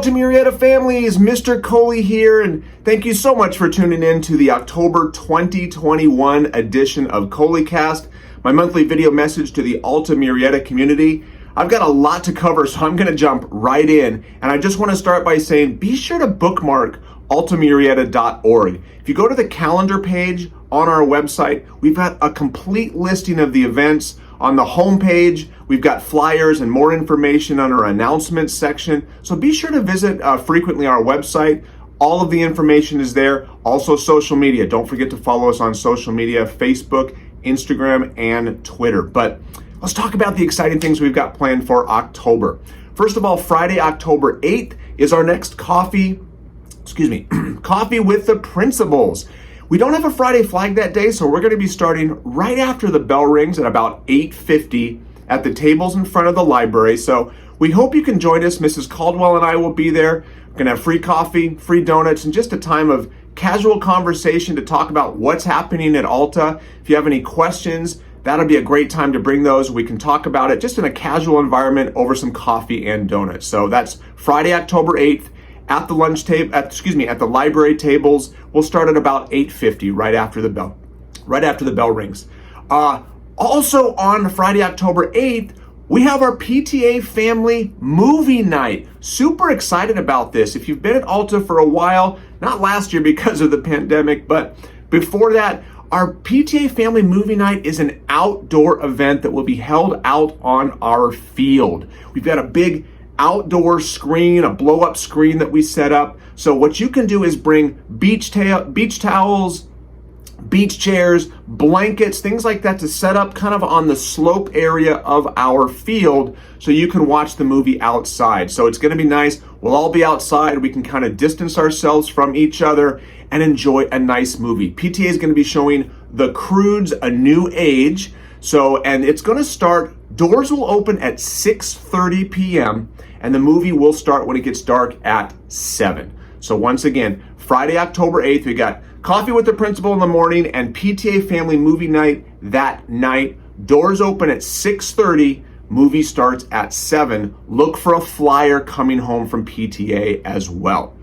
Alta Murrieta families, Mr. Coley here, and thank you so much for tuning in to the October 2021 edition of ColeyCast, my monthly video message to the Alta Murrieta community. I've got a lot to cover, so I'm going to jump right in, and I just want to start by saying be sure to bookmark altamurrieta.org. If you go to the calendar page on our website, we've got a complete listing of the events. On the homepage, we've got flyers and more information on our announcements section. So be sure to visit frequently our website. All of the information is there. Also social media. Don't forget to follow us on social media, Facebook, Instagram, and Twitter. But let's talk about the exciting things we've got planned for October. First of all, Friday, October 8th is our next coffee with the principals. We don't have a Friday flag that day, so we're going to be starting right after the bell rings at about 8:50 at the tables in front of the library. So we hope you can join us. Mrs. Caldwell and I will be there. We're going to have free coffee, free donuts, and just a time of casual conversation to talk about what's happening at Alta. If you have any questions, that'll be a great time to bring those. We can talk about it just in a casual environment over some coffee and donuts. So that's Friday, October 8th. At the at the library tables. We'll start at about 8:50, right after the bell rings. Also on Friday, October 8th, we have our PTA family movie night. Super excited about this. If you've been at Alta for a while, not last year because of the pandemic, but before that, our PTA family movie night is an outdoor event that will be held out on our field. We've got a big outdoor screen, a blow-up screen that we set up. So what you can do is bring beach towels, beach chairs, blankets, things like that to set up kind of on the slope area of our field so you can watch the movie outside. So it's going to be nice. We'll all be outside. We can kind of distance ourselves from each other and enjoy a nice movie. PTA is going to be showing The Croods: A New Age. And it's going to start, doors will open at 6:30 p.m. and the movie will start when it gets dark at 7. So once again, Friday, October 8th, we got coffee with the principal in the morning and PTA family movie night that night. Doors open at 6:30, movie starts at 7. Look for a flyer coming home from PTA as well.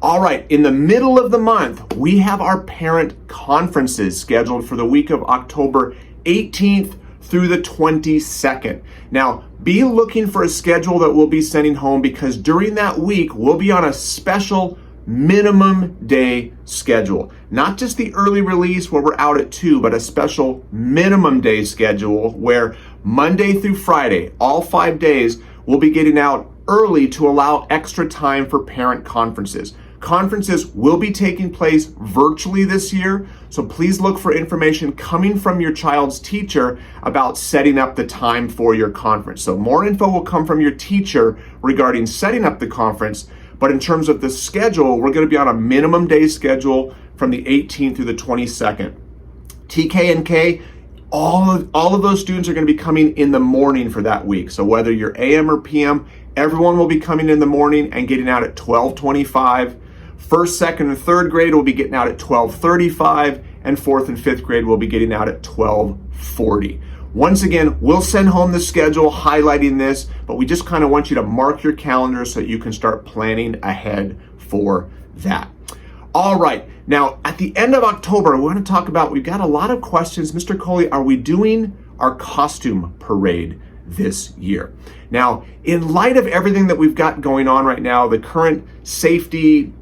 All right, in the middle of the month, we have our parent conferences scheduled for the week of October 18th through the 22nd. Now, be looking for a schedule that we'll be sending home because during that week, we'll be on a special minimum day schedule. Not just the early release where we're out at 2, but a special minimum day schedule where Monday through Friday, all 5 days, we'll be getting out early to allow extra time for parent conferences. Conferences will be taking place virtually this year, so please look for information coming from your child's teacher about setting up the time for your conference. So more info will come from your teacher regarding setting up the conference, but in terms of the schedule, we're going to be on a minimum day schedule from the 18th through the 22nd. TK and K, all of those students are going to be coming in the morning for that week. So whether you're AM or PM, everyone will be coming in the morning and getting out at 12:25. First, second, and third grade will be getting out at 12:35, and fourth and fifth grade will be getting out at 12:40. Once again, we'll send home the schedule highlighting this, but we just kind of want you to mark your calendar so that you can start planning ahead for that. All right, now at the end of October, we want to talk about, we've got a lot of questions. Mr. Coley, are we doing our costume parade this year? Now, in light of everything that we've got going on right now, the current safety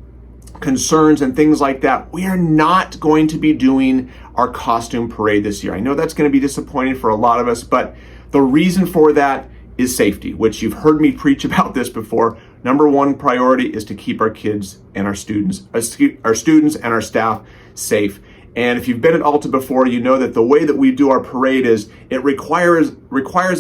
concerns and things like that, we are not going to be doing our costume parade this year. I know that's going to be disappointing for a lot of us, but the reason for that is safety, which you've heard me preach about this before. Number one priority is to keep our kids and our students and our staff safe. And if you've been at Alta before, you know that the way that we do our parade is it requires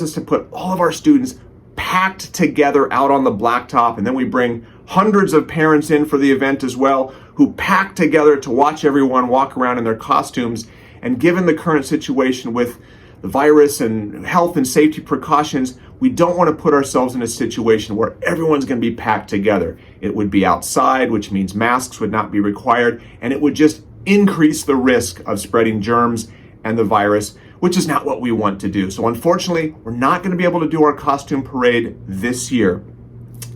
us to put all of our students packed together out on the blacktop, and then we bring hundreds of parents in for the event as well who pack together to watch everyone walk around in their costumes. And given the current situation with the virus and health and safety precautions, we don't want to put ourselves in a situation where everyone's going to be packed together. It would be outside, which means masks would not be required, and it would just increase the risk of spreading germs and the virus, which is not what we want to do. So unfortunately, we're not going to be able to do our costume parade this year.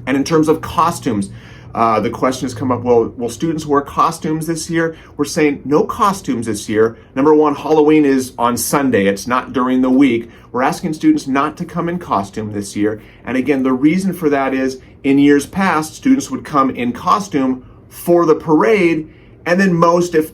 And in terms of costumes, the question has come up, well, will students wear costumes this year? We're saying no costumes this year. Number one, Halloween is on Sunday. It's not during the week. We're asking students not to come in costume this year. And again, the reason for that is in years past, students would come in costume for the parade, and then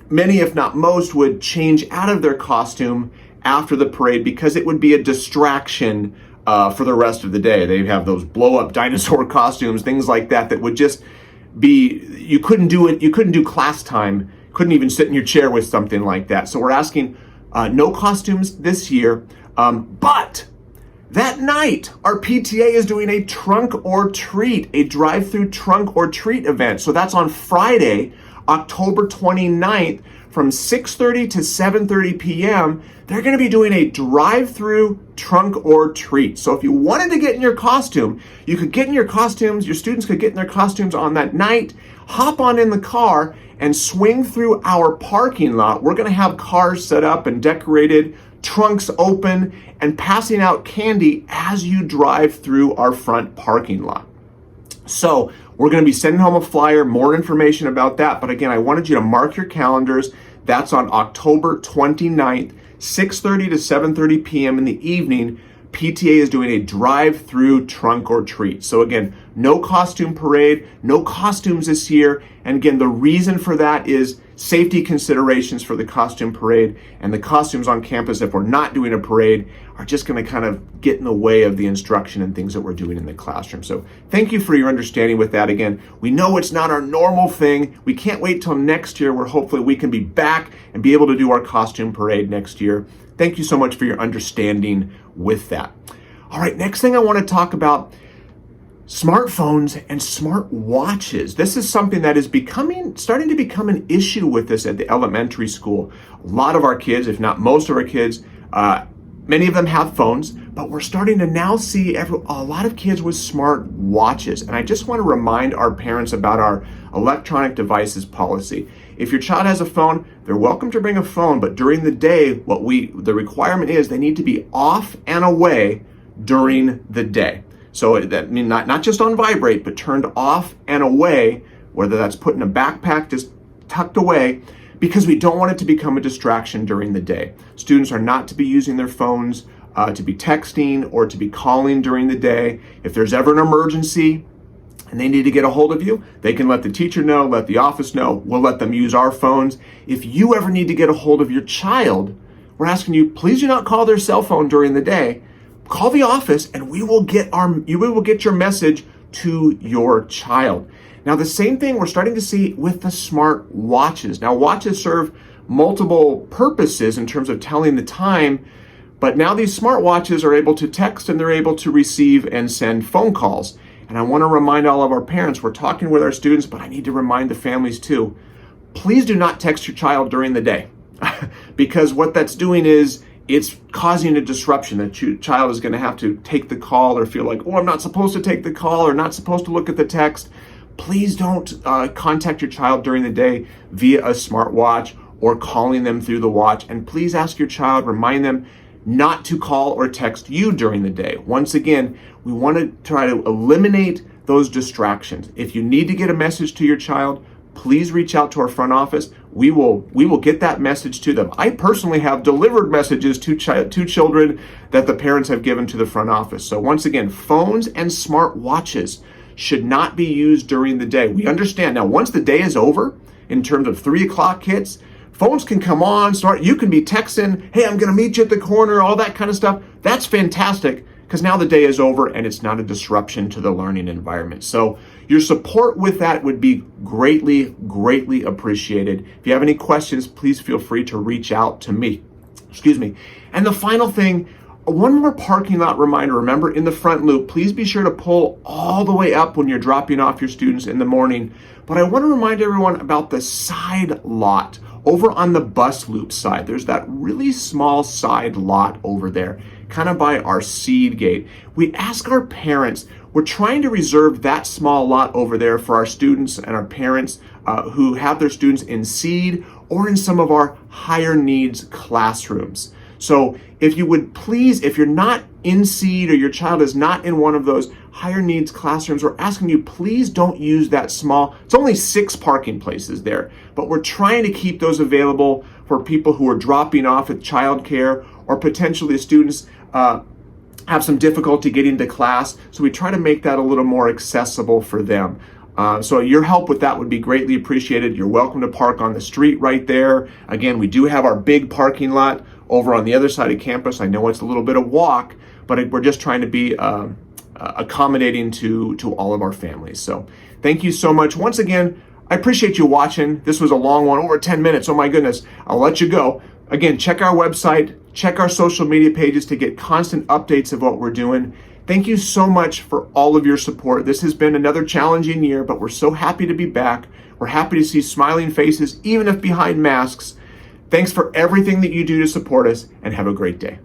many if not most, would change out of their costume after the parade because it would be a distraction for the rest of the day. They have those blow-up dinosaur costumes, things like that, that would just be, you couldn't do it, you couldn't do class time, couldn't even sit in your chair with something like that. So we're asking no costumes this year, but that night, our PTA is doing a trunk or treat, a drive-through trunk or treat event. So that's on Friday, October 29th, from 6:30 to 7:30 p.m., they're going to be doing a drive-through trunk or treat. So if you wanted to get in your costume, you could get in your costumes, your students could get in their costumes on that night, hop on in the car, and swing through our parking lot. We're going to have cars set up and decorated, trunks open, and passing out candy as you drive through our front parking lot. So we're going to be sending home a flyer, more information about that. But again, I wanted you to mark your calendars. That's on October 29th, 6:30 to 7:30 p.m. in the evening. PTA is doing a drive-through trunk or treat. So again, no costume parade, no costumes this year. And again, the reason for that is safety considerations for the costume parade, and the costumes on campus, if we're not doing a parade, are just going to kind of get in the way of the instruction and things that we're doing in the classroom. So thank you for your understanding with that. Again, we know it's not our normal thing. We can't wait till next year where hopefully we can be back and be able to do our costume parade next year. Thank you so much for your understanding with that. All right, next thing I want to talk about, smartphones and smartwatches. This is something that is starting to become an issue with us at the elementary school. A lot of our kids, if not most of our kids, many of them have phones, but we're starting to now see a lot of kids with smartwatches. And I just want to remind our parents about our electronic devices policy. If your child has a phone, they're welcome to bring a phone, but during the day, the requirement is they need to be off and away during the day. So that means not just on vibrate, but turned off and away, whether that's put in a backpack, just tucked away, because we don't want it to become a distraction during the day. Students are not to be using their phones to be texting or to be calling during the day. If there's ever an emergency and they need to get a hold of you, they can let the teacher know, let the office know, we'll let them use our phones. If you ever need to get a hold of your child, we're asking you, please do not call their cell phone during the day. Call the office and we will get your message to your child. Now, the same thing we're starting to see with the smart watches. Now, watches serve multiple purposes in terms of telling the time, but now these smart watches are able to text and they're able to receive and send phone calls. And I want to remind all of our parents, we're talking with our students, but I need to remind the families too, please do not text your child during the day because what that's doing is it's causing a disruption. The child is going to have to take the call or feel like, oh, I'm not supposed to take the call or not supposed to look at the text. Please don't contact your child during the day via a smartwatch or calling them through the watch. And please ask your child, remind them not to call or text you during the day. Once again, we want to try to eliminate those distractions. If you need to get a message to your child, please reach out to our front office. We will get that message to them. I personally have delivered messages to children that the parents have given to the front office. So once again, phones and smart watches should not be used during the day. We understand now, once the day is over, in terms of 3 o'clock hits, phones can come on, you can be texting, hey, I'm gonna meet you at the corner, all that kind of stuff. That's fantastic, because now the day is over and it's not a disruption to the learning environment. So your support with that would be greatly, greatly appreciated. If you have any questions, please feel free to reach out to me. And the final thing, one more parking lot reminder. Remember, in the front loop, please be sure to pull all the way up when you're dropping off your students in the morning. But I want to remind everyone about the side lot over on the bus loop side. There's that really small side lot over there, kind of by our seed gate. We ask our parents, we're trying to reserve that small lot over there for our students and our parents who have their students in seed or in some of our higher needs classrooms. So if you would please, if you're not in seat or your child is not in one of those higher needs classrooms, we're asking you, please don't use that small. It's only 6 parking places there, but we're trying to keep those available for people who are dropping off at childcare, or potentially students have some difficulty getting to class. So we try to make that a little more accessible for them. So your help with that would be greatly appreciated. You're welcome to park on the street right there. Again, we do have our big parking lot over on the other side of campus. I know it's a little bit of walk, but we're just trying to be accommodating to all of our families. So thank you so much. Once again, I appreciate you watching. This was a long one, over 10 minutes. Oh my goodness, I'll let you go. Again, check our website, check our social media pages to get constant updates of what we're doing. Thank you so much for all of your support. This has been another challenging year, but we're so happy to be back. We're happy to see smiling faces, even if behind masks. Thanks for everything that you do to support us, and have a great day.